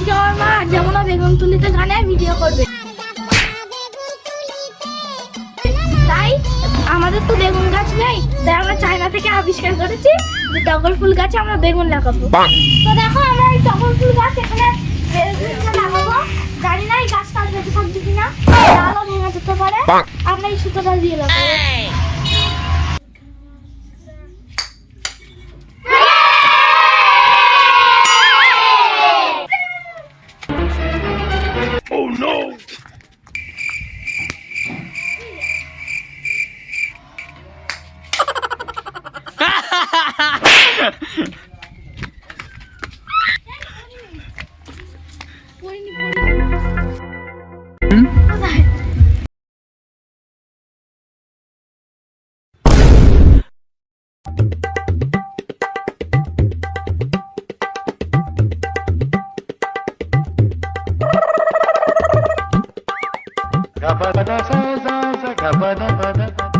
আজকে আমার মা যেমন বেগুন তুলিতে গানে ভিডিও করবে, তাই আমাদের তো বেগুন গাছ নেই, তাই আমরা চায়না থেকে আবিষ্কার করেছি যে টগর ফুল গাছে আমরা বেগুন লাগাবো। তো দেখো আমরা এই টগর ফুল গাছ এখানে লাগাবো। জানি না এই গাছটা বেঁচে থাকবে কিনা, ডালও ভেঙে যেতে পারে। আমরা এই সুতোটা দিয়ে লাগাবো। Oh no! Ga ba da sa sa sa ga ba da